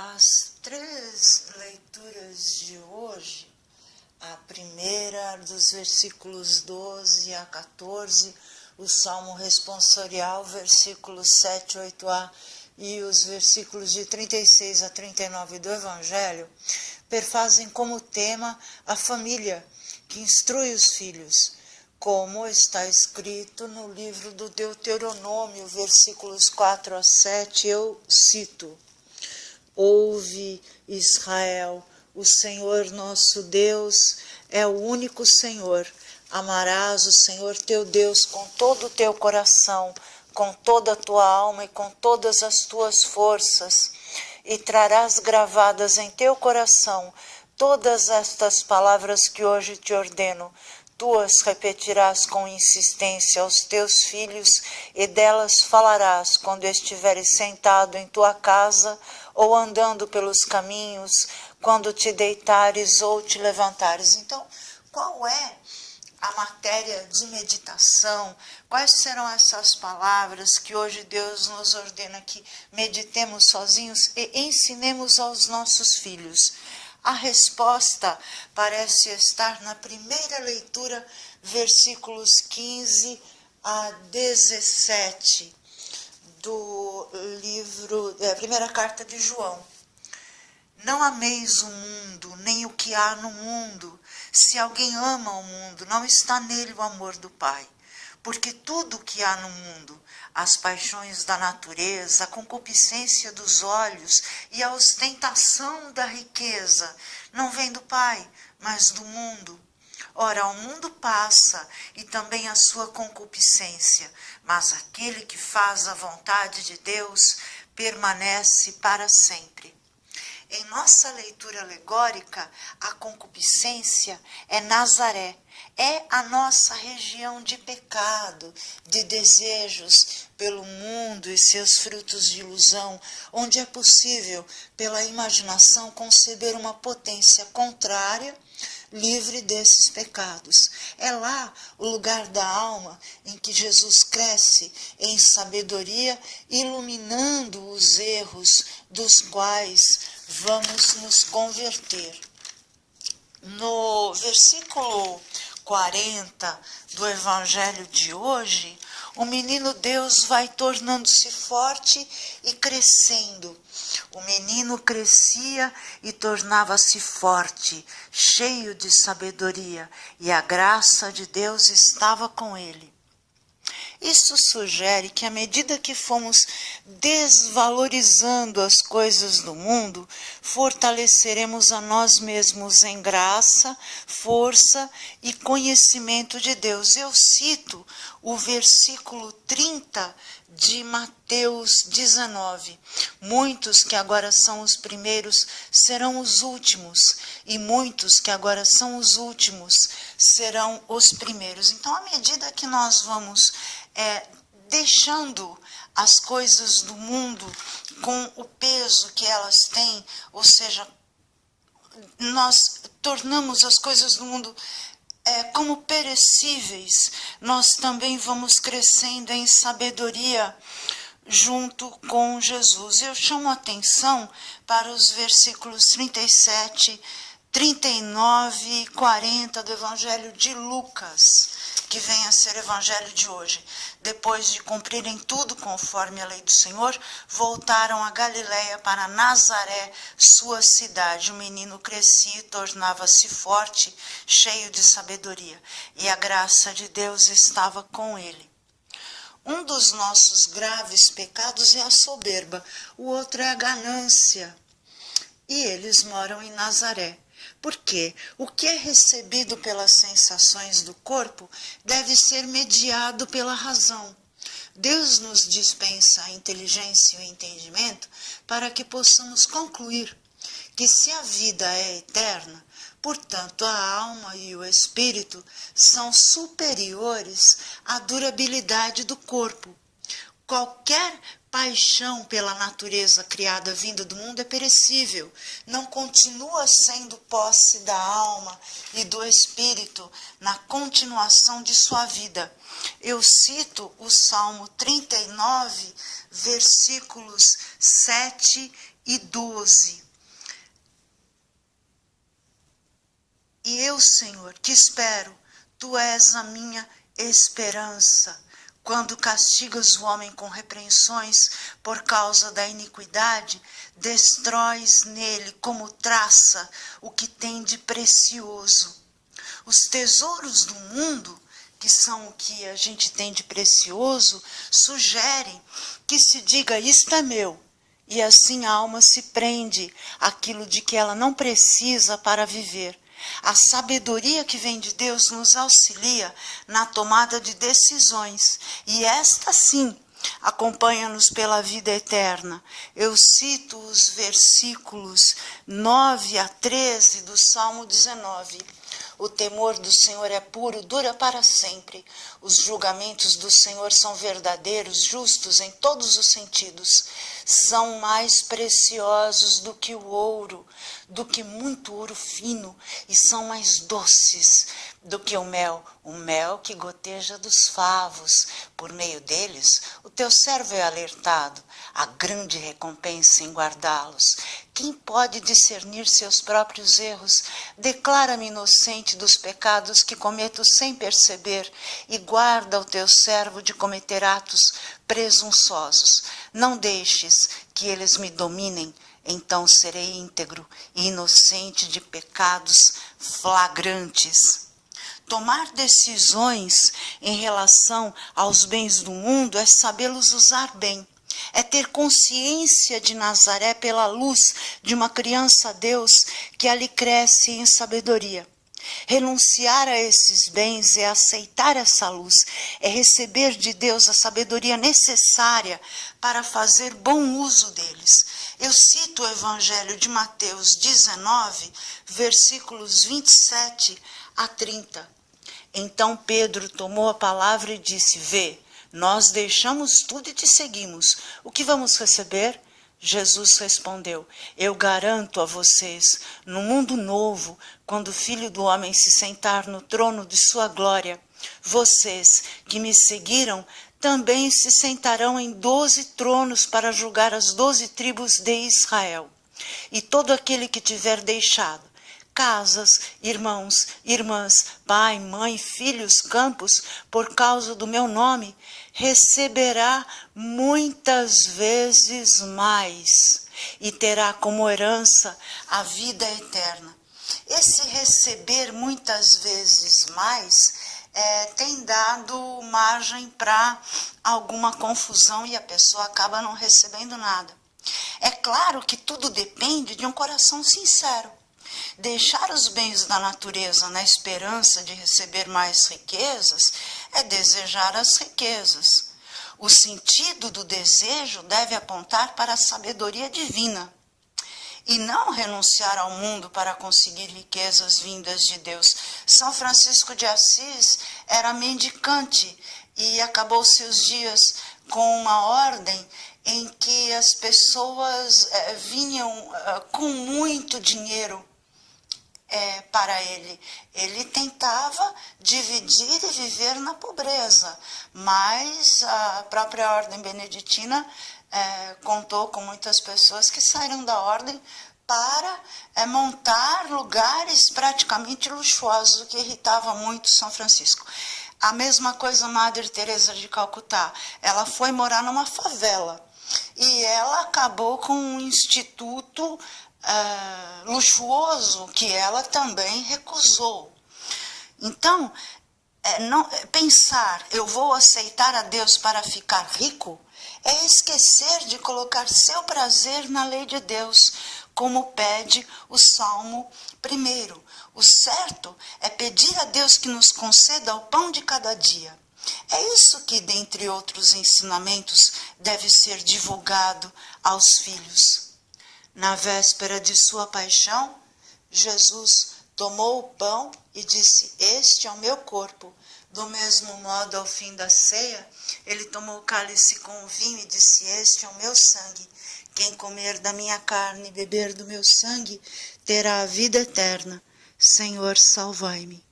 As três leituras de hoje, a primeira dos versículos 12 a 14, o Salmo responsorial, versículos 7, 8a, e os versículos de 36 a 39 do Evangelho, perfazem como tema a família, que instrui os filhos, como está escrito no livro do Deuteronômio, versículos 4 a 7, eu cito: Ouve, Israel, o Senhor nosso Deus é o único Senhor. Amarás o Senhor teu Deus com todo o teu coração, com toda a tua alma e com todas as tuas forças, e trarás gravadas em teu coração todas estas palavras que hoje te ordeno. Tu as repetirás com insistência aos teus filhos, e delas falarás quando estiveres sentado em tua casa, ou andando pelos caminhos, quando te deitares ou te levantares. Então, qual é a matéria de meditação? Quais serão essas palavras que hoje Deus nos ordena que meditemos sozinhos e ensinemos aos nossos filhos? A resposta parece estar na primeira leitura, versículos 15 a 17 do livro, primeira carta de João. Não ameis o mundo, nem o que há no mundo. Se alguém ama o mundo, não está nele o amor do Pai. Porque tudo o que há no mundo, as paixões da natureza, a concupiscência dos olhos e a ostentação da riqueza, não vem do Pai, mas do mundo. Ora, o mundo passa e também a sua concupiscência, mas aquele que faz a vontade de Deus permanece para sempre. Em nossa leitura alegórica, a concupiscência é Nazaré, é a nossa região de pecado, de desejos pelo mundo e seus frutos de ilusão, onde é possível, pela imaginação, conceber uma potência contrária, livre desses pecados. É lá o lugar da alma em que Jesus cresce em sabedoria, iluminando os erros dos quais vamos nos converter. No versículo 40 do Evangelho de hoje, o menino Deus vai tornando-se forte e crescendo. O menino crescia e tornava-se forte, cheio de sabedoria, e a graça de Deus estava com ele. Isso sugere que, à medida que fomos desvalorizando as coisas do mundo, fortaleceremos a nós mesmos em graça, força e conhecimento de Deus. Eu cito o versículo 30 de Mateus 19. Muitos que agora são os primeiros serão os últimos, e muitos que agora são os últimos serão os primeiros. Então, à medida que nós vamos deixando as coisas do mundo com o peso que elas têm, ou seja, nós tornamos as coisas do mundo como perecíveis, nós também vamos crescendo em sabedoria junto com Jesus. Eu chamo a atenção para os versículos 37, 39 e 40 do Evangelho de Lucas, que vem a ser o Evangelho de hoje. Depois de cumprirem tudo conforme a lei do Senhor, voltaram a Galiléia para Nazaré, sua cidade. O menino crescia e tornava-se forte, cheio de sabedoria, e a graça de Deus estava com ele. Um dos nossos graves pecados é a soberba, o outro é a ganância. E eles moram em Nazaré. Porque o que é recebido pelas sensações do corpo deve ser mediado pela razão. Deus nos dispensa a inteligência e o entendimento para que possamos concluir que, se a vida é eterna, portanto a alma e o espírito são superiores à durabilidade do corpo. Qualquer paixão pela natureza criada vinda do mundo é perecível, não continua sendo posse da alma e do espírito na continuação de sua vida. Eu cito o Salmo 39, versículos 7 12. E eu, Senhor, que espero, tu és a minha esperança. Quando castigas o homem com repreensões por causa da iniquidade, destróis nele como traça o que tem de precioso. Os tesouros do mundo, que são o que a gente tem de precioso, sugerem que se diga isto é meu, e assim a alma se prende àquilo de que ela não precisa para viver. A sabedoria que vem de Deus nos auxilia na tomada de decisões, e esta sim acompanha-nos pela vida eterna. Eu cito os versículos 9 a 13 do Salmo 19. O temor do Senhor é puro, dura para sempre. Os julgamentos do Senhor são verdadeiros, justos em todos os sentidos. São mais preciosos do que o ouro, do que muito ouro fino, e são mais doces do que o mel que goteja dos favos. Por meio deles, o teu servo é alertado, há grande recompensa em guardá-los. Quem pode discernir seus próprios erros? Declara-me inocente dos pecados que cometo sem perceber, e guarda o teu servo de cometer atos presunçosos. Não deixes que eles me dominem, então serei íntegro e inocente de pecados flagrantes. Tomar decisões em relação aos bens do mundo é sabê-los usar bem. É ter consciência de Nazaré pela luz de uma criança a Deus que ali cresce em sabedoria. Renunciar a esses bens é aceitar essa luz, é receber de Deus a sabedoria necessária para fazer bom uso deles. Eu cito o Evangelho de Mateus 19, versículos 27 a 30. Então Pedro tomou a palavra e disse: Vê, nós deixamos tudo e te seguimos. O que vamos receber? Jesus respondeu: Eu garanto a vocês, no mundo novo, quando o Filho do Homem se sentar no trono de sua glória, vocês que me seguiram também se sentarão em 12 tronos para julgar as 12 tribos de Israel. E todo aquele que tiver deixado casas, irmãos, irmãs, pai, mãe, filhos, campos, por causa do meu nome, receberá muitas vezes mais e terá como herança a vida eterna. Esse receber muitas vezes mais tem dado margem para alguma confusão e a pessoa acaba não recebendo nada. É claro que tudo depende de um coração sincero. Deixar os bens da natureza na esperança de receber mais riquezas é desejar as riquezas. O sentido do desejo deve apontar para a sabedoria divina e não renunciar ao mundo para conseguir riquezas vindas de Deus. São Francisco de Assis era mendicante e acabou seus dias com uma ordem em que as pessoas vinham com muito dinheiro para ele. Ele tentava dividir e viver na pobreza, mas a própria ordem beneditina contou com muitas pessoas que saíram da ordem para montar lugares praticamente luxuosos, o que irritava muito São Francisco. A mesma coisa a Madre Teresa de Calcutá. Ela foi morar numa favela e ela acabou com um instituto luxuoso que ela também recusou. Então, pensar eu vou aceitar a Deus para ficar rico é esquecer de colocar seu prazer na lei de Deus, como pede o Salmo 1. O certo é pedir a Deus que nos conceda o pão de cada dia. É isso que, dentre outros ensinamentos, deve ser divulgado aos filhos. Na véspera de sua paixão, Jesus tomou o pão e disse: Este é o meu corpo. Do mesmo modo, ao fim da ceia, ele tomou o cálice com o vinho e disse: Este é o meu sangue. Quem comer da minha carne e beber do meu sangue terá a vida eterna. Senhor, salvai-me.